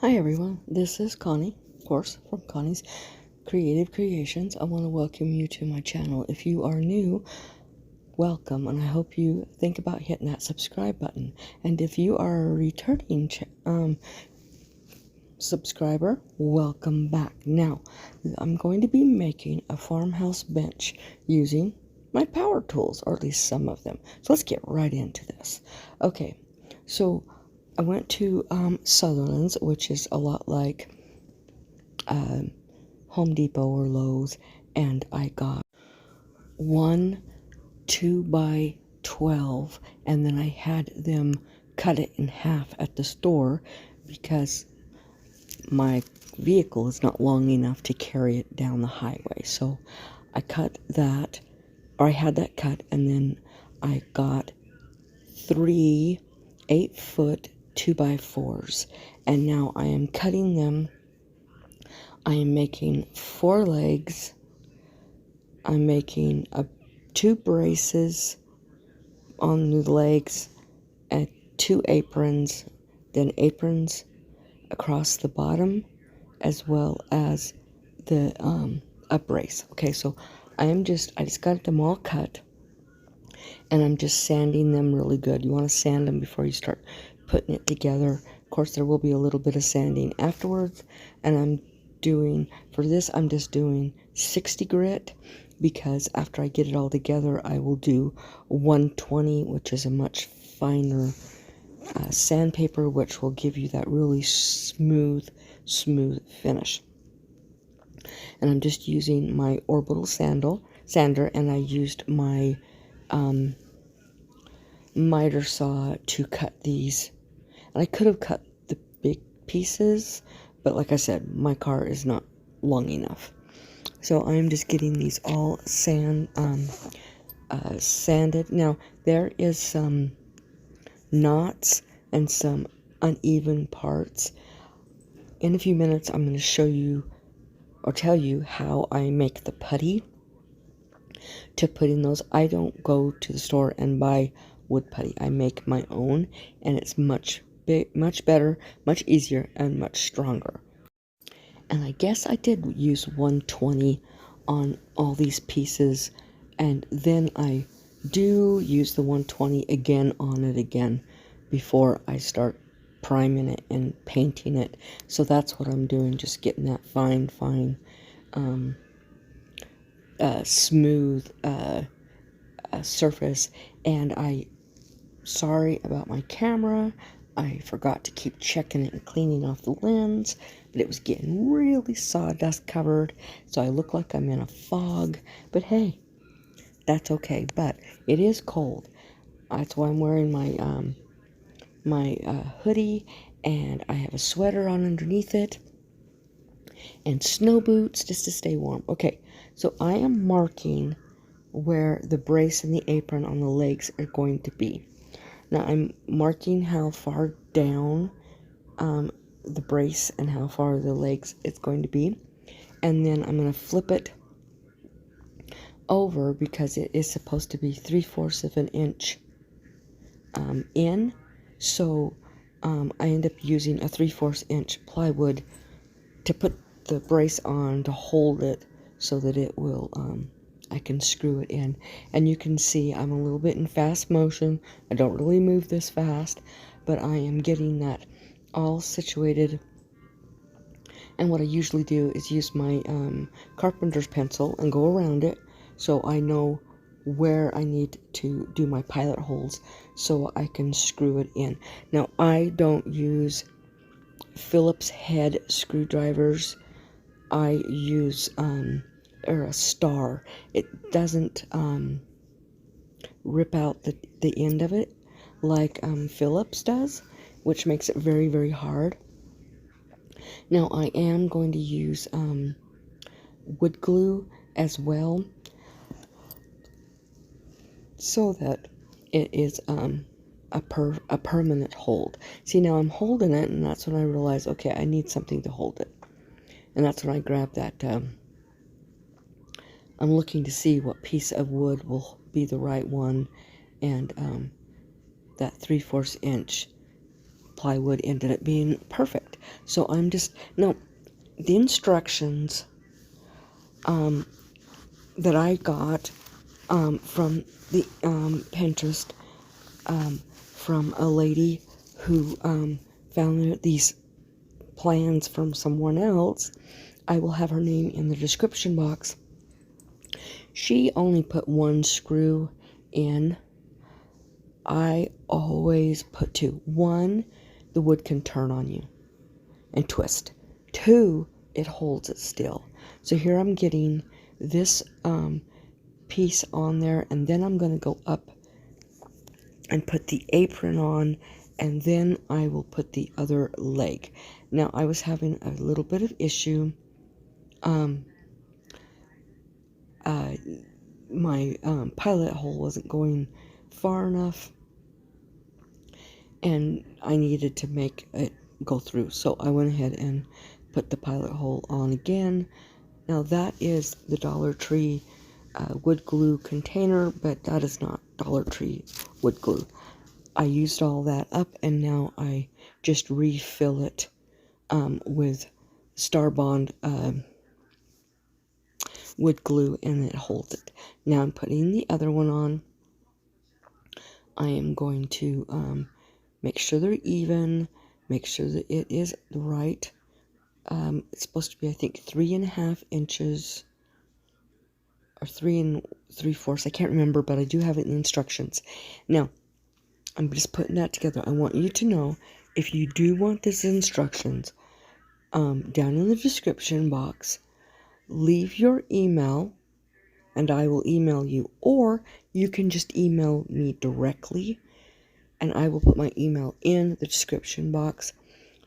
Hi everyone, this is Connie, of course, from Connie's Creative Creations. I want to welcome you to my channel. If you are new, welcome, and I hope you think about hitting that subscribe button. And if you are a returning subscriber, welcome back. Now, I'm going to be making a farmhouse bench using my power tools, or at least some of them. So let's get right into this. Okay, so I went to Sutherland's, which is a lot like Home Depot or Lowe's, and I got one 2x12, and then I had them cut it in half at the store because my vehicle is not long enough to carry it down the highway. So I cut that, or I had that cut, and then I got 3 8-foot 2x4s, and now I am cutting them. I am making 4 legs. I'm making 2 braces on the legs and 2 aprons, then aprons across the bottom, as well as the a brace. Okay, so I just got them all cut, and I'm just sanding them really good. You want to sand them before you start putting it together. Of course, there will be a little bit of sanding afterwards, and for this, I'm just doing 60 grit, because after I get it all together, I will do 120, which is a much finer sandpaper, which will give you that really smooth finish. And I'm just using my orbital sander, and I used my miter saw to cut these. And I could have cut the big pieces, but like I said, my car is not long enough. So I'm just getting these all sanded. Now, there is some knots and some uneven parts. In a few minutes, I'm going to show you or tell you how I make the putty to put in those. I don't go to the store and buy wood putty. I make my own, and it's much better, much easier, and much stronger. And I guess I did use 120 on all these pieces, and then I do use the 120 again on it again before I start priming it and painting it. So that's what I'm doing, just getting that fine smooth surface. And sorry about my camera, I forgot to keep checking it and cleaning off the lens, but it was getting really sawdust covered, so I look like I'm in a fog. But hey, that's okay. But it is cold. That's why I'm wearing my hoodie, and I have a sweater on underneath it, and snow boots just to stay warm. Okay, so I am marking where the brace and the apron on the legs are going to be. Now I'm marking how far down the brace and how far the legs it's going to be, and then I'm going to flip it over because it is supposed to be 3/4 of an inch in. So I end up using a 3/4 inch plywood to put the brace on to hold it so that it will I can screw it in. And you can see I'm a little bit in fast motion. I don't really move this fast, but I am getting that all situated. And what I usually do is use my carpenter's pencil and go around it, so I know where I need to do my pilot holes so I can screw it in. Now, I don't use Phillips head screwdrivers. I use or a star. It doesn't rip out the end of it like Phillips does, which makes it very hard. Now I am going to use wood glue as well, so that it is a permanent hold. See, now I'm holding it, and that's when I realize, okay, I need something to hold it. And that's when I grab that I'm looking to see what piece of wood will be the right one, and that 3/4 inch plywood ended up being perfect. So I'm just, now, the instructions that I got from the Pinterest, from a lady who found these plans from someone else. I will have her name in the description box. She only put one screw in. I always put two. One, the wood can turn on you and twist. Two, it holds it still. So here I'm getting this piece on there, and then I'm going to go up and put the apron on, and then I will put the other leg. Now, I was having a little bit of issue. My pilot hole wasn't going far enough, and I needed to make it go through. So I went ahead and put the pilot hole on again. Now that is the Dollar Tree wood glue container, but that is not Dollar Tree wood glue. I used all that up, and now I just refill it with Starbond wood glue, and it holds it. Now I'm putting the other one on. I am going to make sure they're even, make sure that it is right. It's supposed to be, I think, 3.5 inches or 3 3/4. I can't remember, but I do have it in the instructions. Now, I'm just putting that together. I want you to know, if you do want these instructions, down in the description box, leave your email, and I will email you, or you can just email me directly, and I will put my email in the description box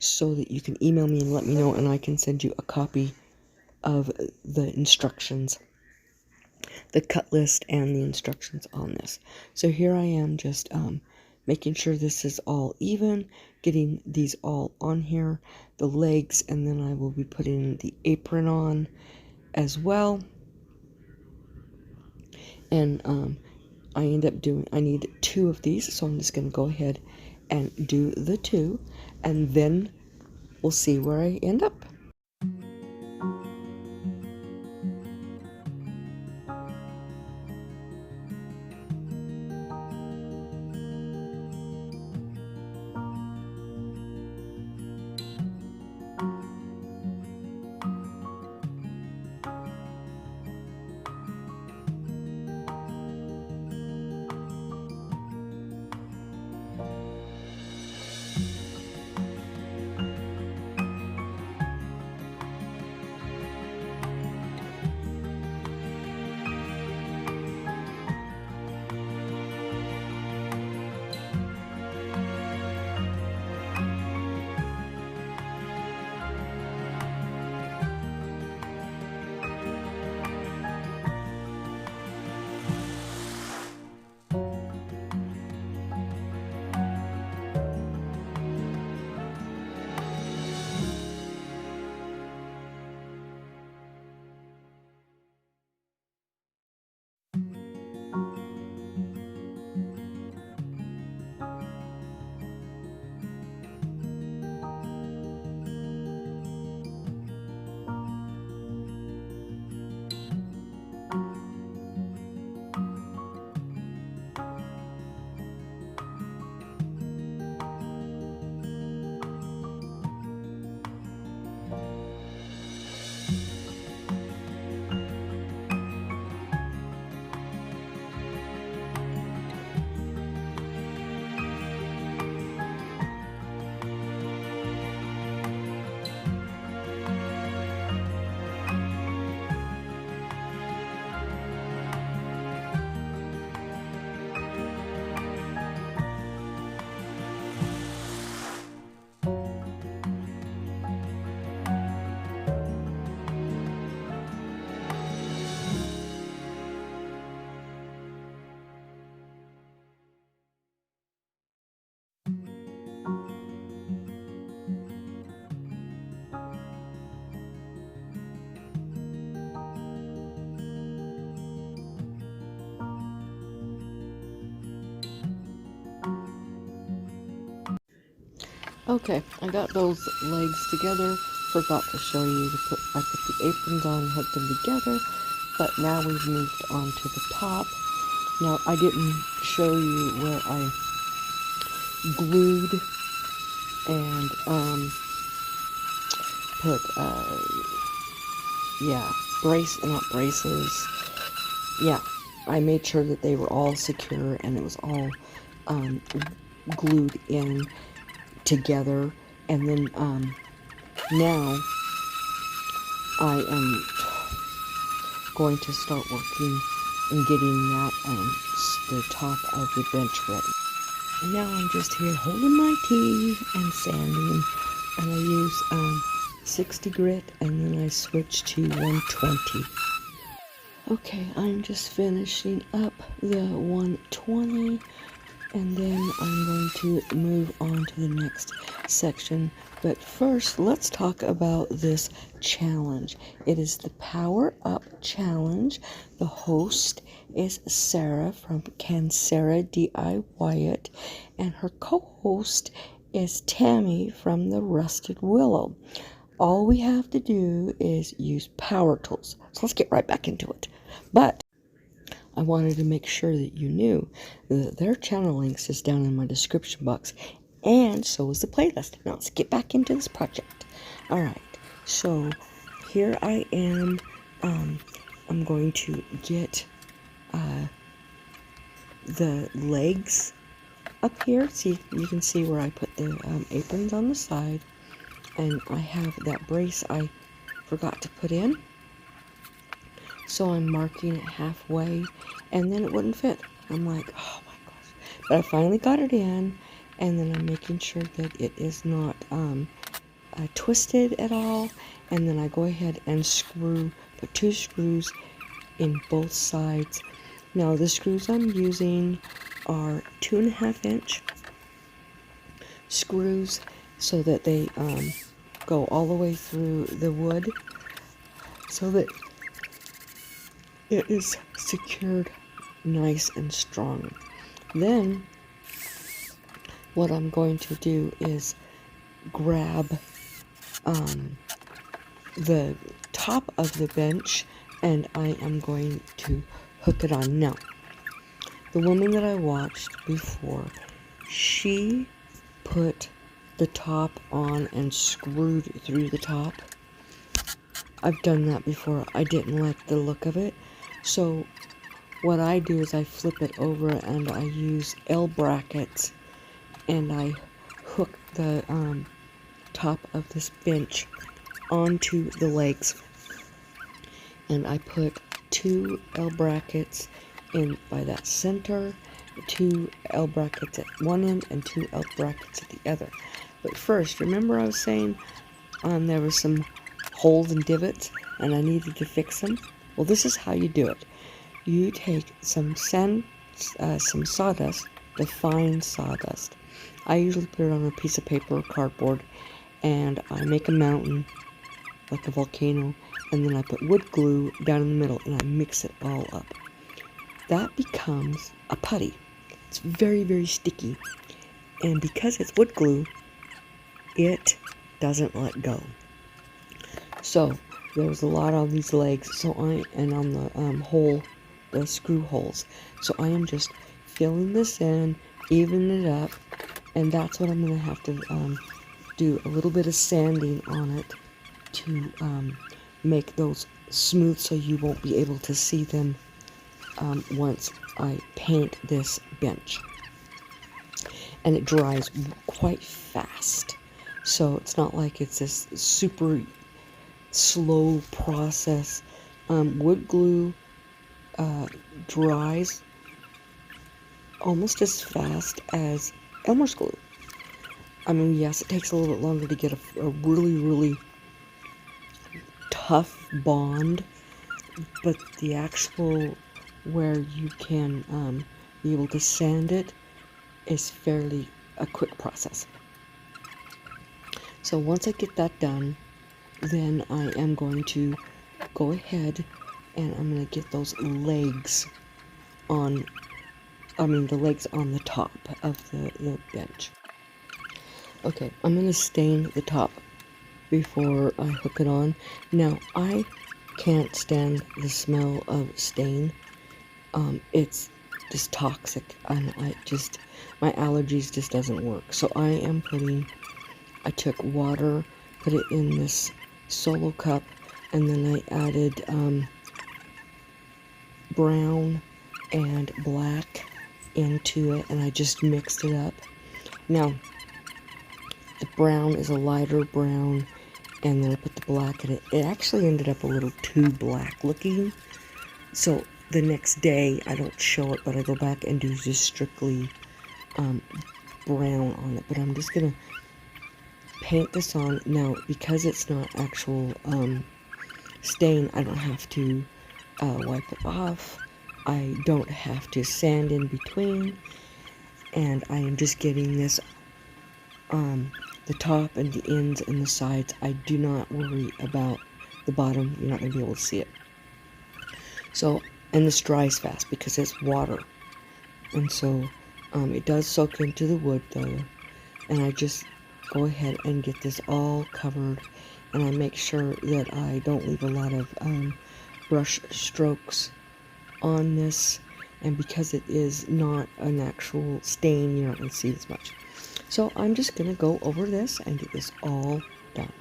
so that you can email me and let me know, and I can send you a copy of the instructions, the cut list, and the instructions on this. So here I am, just making sure this is all even, getting these all on here, the legs, and then I will be putting the apron on as well. And I need 2 of these, so I'm just going to go ahead and do the 2, and then we'll see where I end up. Okay, I got those legs together. Forgot to show you I put the aprons on and hooked them together, but now we've moved on to the top. Now I didn't show you where I glued and put yeah, not braces. Yeah, I made sure that they were all secure and it was all glued in together. And then now I am going to start working and getting that the top of the bench ready. And now I'm just here holding my tea and sanding, and I use 60 grit, and then I switch to 120. Okay, I'm just finishing up the 120, and then I'm going to move on to the next section. But first, let's talk about this challenge. It is the Power Up Challenge. The host is Sarah from Can Sarah DIY It, and her co-host is Tammie from the Rusted Willow. All we have to do is use power tools. So let's get right back into it. But I wanted to make sure that you knew that their channel links is down in my description box, and so is the playlist. Now let's get back into this project. Alright, so here I am. I'm going to get the legs up here. See, you can see where I put the aprons on the side, and I have that brace I forgot to put in. So I'm marking it halfway, and then it wouldn't fit. I'm like, oh my gosh. But I finally got it in, and then I'm making sure that it is not twisted at all. And then I go ahead and put 2 screws in both sides. Now the screws I'm using are 2.5-inch screws, so that they go all the way through the wood, so that it is secured nice and strong. Then what I'm going to do is grab the top of the bench, and I am going to hook it on. Now, the woman that I watched before, she put the top on and screwed through the top. I've done that before. I didn't like the look of it. So what I do is I flip it over and I use L brackets, and I hook the top of this bench onto the legs, and I put 2 L brackets in by that center, 2 L brackets at one end and 2 L brackets at the other. But first, remember I was saying there were some holes and divots and I needed to fix them? Well, this is how you do it. You take some sawdust, the fine sawdust. I usually put it on a piece of paper or cardboard, and I make a mountain like a volcano, and then I put wood glue down in the middle and I mix it all up. That becomes a putty. It's very, very sticky, and because it's wood glue, it doesn't let go. So there's a lot on these legs, and on the the screw holes. So I am just filling this in, evening it up, and that's what I'm gonna have to do a little bit of sanding on it to make those smooth, so you won't be able to see them once I paint this bench. And it dries quite fast, so it's not like it's this super slow process. Wood glue dries almost as fast as Elmer's glue. I mean, yes, it takes a little bit longer to get a really, really tough bond, but the actual where you can be able to sand it is fairly a quick process. So once I get that done, then I am going to go ahead and I'm going to get those legs on, the legs on the top of the bench. Okay, I'm going to stain the top before I hook it on. Now, I can't stand the smell of stain. It's just toxic, and my allergies just doesn't work. So I took water, put it in this solo cup, and then I added brown and black into it, and I just mixed it up. Now, the brown is a lighter brown, and then I put the black in it. It actually ended up a little too black looking, so the next day I don't show it, but I go back and do just strictly brown on it. But I'm just gonna paint this on now. Because it's not actual stain, I don't have to wipe it off. I don't have to sand in between, and I am just getting this the top and the ends and the sides. I do not worry about the bottom. You're not going to be able to see it. So, and this dries fast because it's water, and so it does soak into the wood though. And I just go ahead and get this all covered, and I make sure that I don't leave a lot of brush strokes on this. And because it is not an actual stain, you're not going to see as much. So I'm just going to go over this and get this all done.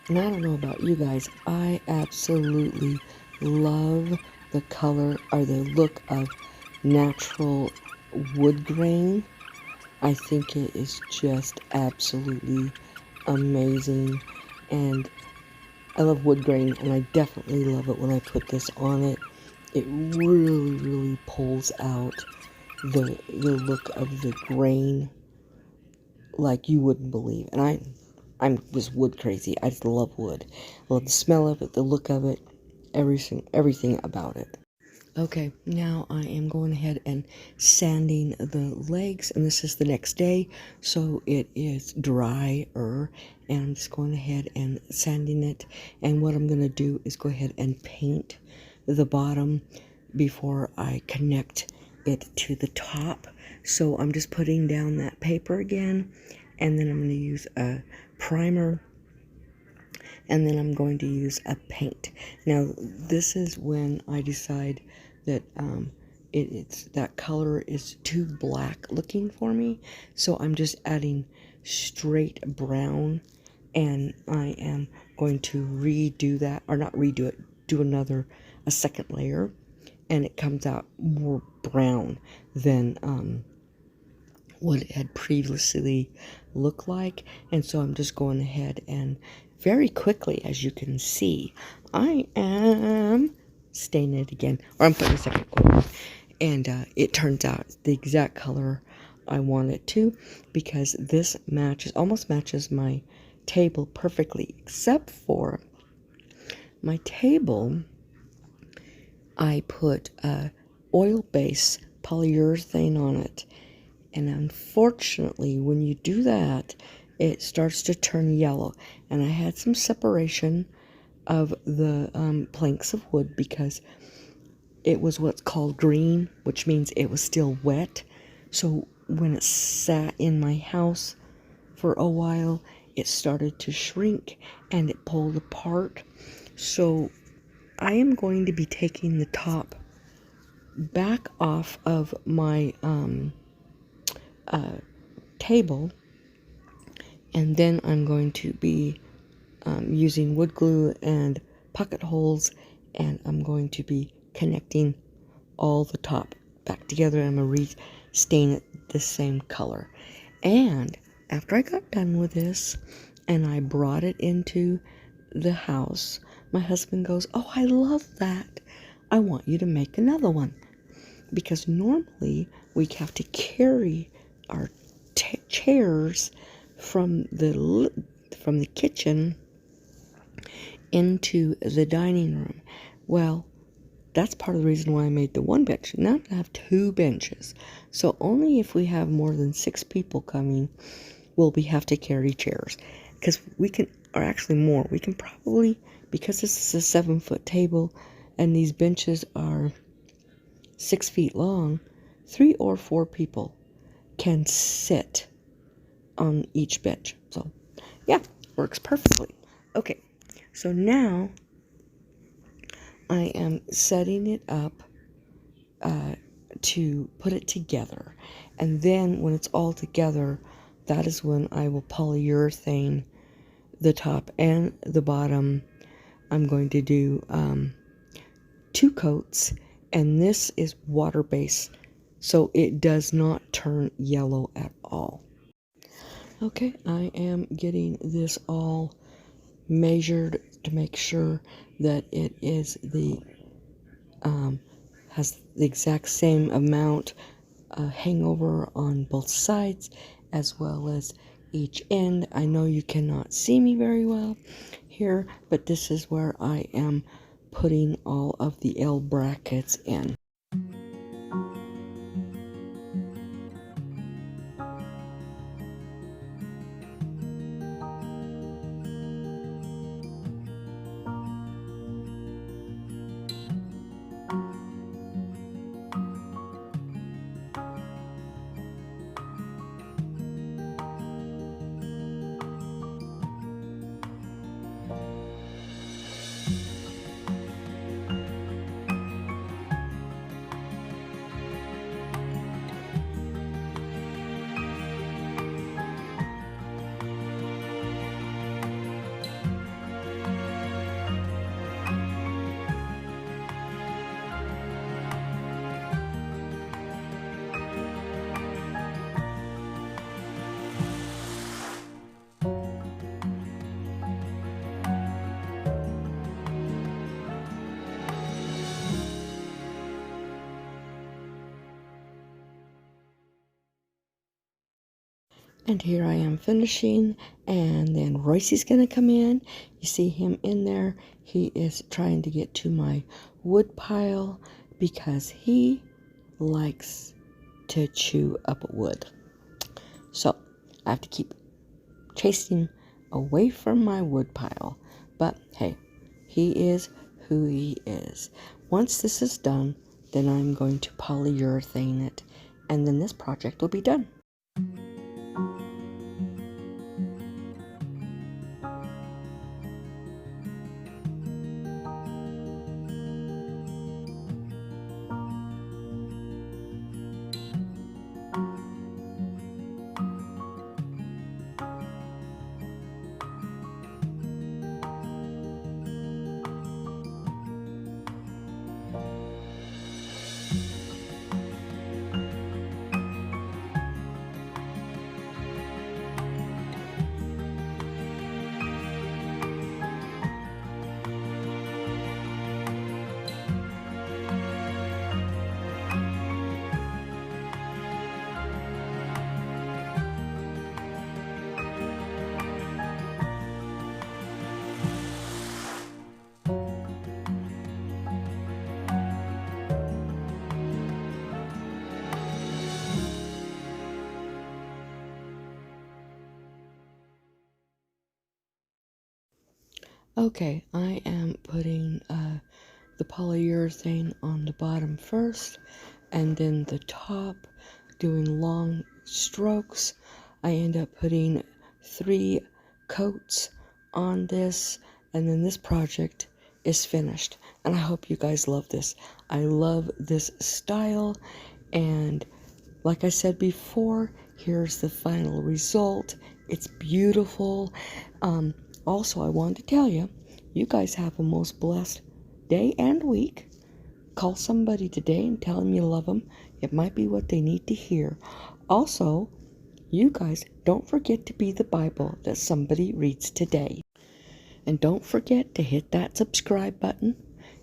And I don't know about you guys, I absolutely love the color or the look of natural wood grain. I think it is just absolutely amazing, and I love wood grain, and I definitely love it when I put this on it. It really, really pulls out the look of the grain like you wouldn't believe. And I'm just wood crazy. I just love wood. I love the smell of it, the look of it, everything about it. Okay, now I am going ahead and sanding the legs, and this is the next day, so it is drier, and I'm just going ahead and sanding it. And what I'm going to do is go ahead and paint the bottom before I connect it to the top. So I'm just putting down that paper again, and then I'm going to use a primer, and then I'm going to use a paint. Now this is when I decide that it's that color is too black looking for me, so I'm just adding straight brown, and I am going to redo that, or not redo it, do a second layer, and it comes out more brown than what it had previously looked like. And so I'm just going ahead and very quickly, as you can see, I am staining it again, or I'm putting a second coat, and it turns out the exact color I want it to, because this almost matches my table perfectly, except for my table I put a oil-based polyurethane on it, and unfortunately when you do that it starts to turn yellow, and I had some separation of the planks of wood because it was what's called green, which means it was still wet. So when it sat in my house for a while, it started to shrink and it pulled apart. So I am going to be taking the top back off of my table, and then I'm going to be using wood glue and pocket holes, and I'm going to be connecting all the top back together. I'm going to restain it the same color. And after I got done with this and I brought it into the house, my husband goes, "Oh, I love that. I want you to make another one." Because normally we have to carry our chairs from the kitchen into the dining room. Well, that's part of the reason why I made the one bench. Now I have two benches. So only if we have more than 6 people coming will we have to carry chairs. Because we can, or actually more, we can probably, because this is a 7-foot table and these benches are 6 feet long, 3 or 4 people can sit on each bench. So yeah, works perfectly. Okay, so now I am setting it up to put it together. And then when it's all together, that is when I will polyurethane the top and the bottom. I'm going to do 2 coats, and this is water-based, so it does not turn yellow at all. Okay, I am getting this all measured to make sure that it is has the exact same amount hangover on both sides as well as each end. I know you cannot see me very well here, but this is where I am putting all of the L brackets in. And here I am finishing, and then Royce is going to come in. You see him in there. He is trying to get to my wood pile because he likes to chew up wood. So I have to keep chasing away from my wood pile. But hey, he is who he is. Once this is done, then I'm going to polyurethane it, and then this project will be done. Okay, I am putting the polyurethane on the bottom first, and then the top, doing long strokes. I end up putting 3 coats on this, and then this project is finished. And I hope you guys love this. I love this style, and like I said before, here's the final result. It's beautiful. Also, I wanted to tell you, you guys have a most blessed day and week. Call somebody today and tell them you love them. It might be what they need to hear. Also, you guys don't forget to be the Bible that somebody reads today. And don't forget to hit that subscribe button.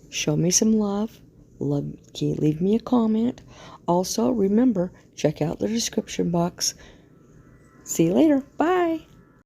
Show me some love. Leave me a comment. Also, remember, check out the description box. See you later. Bye.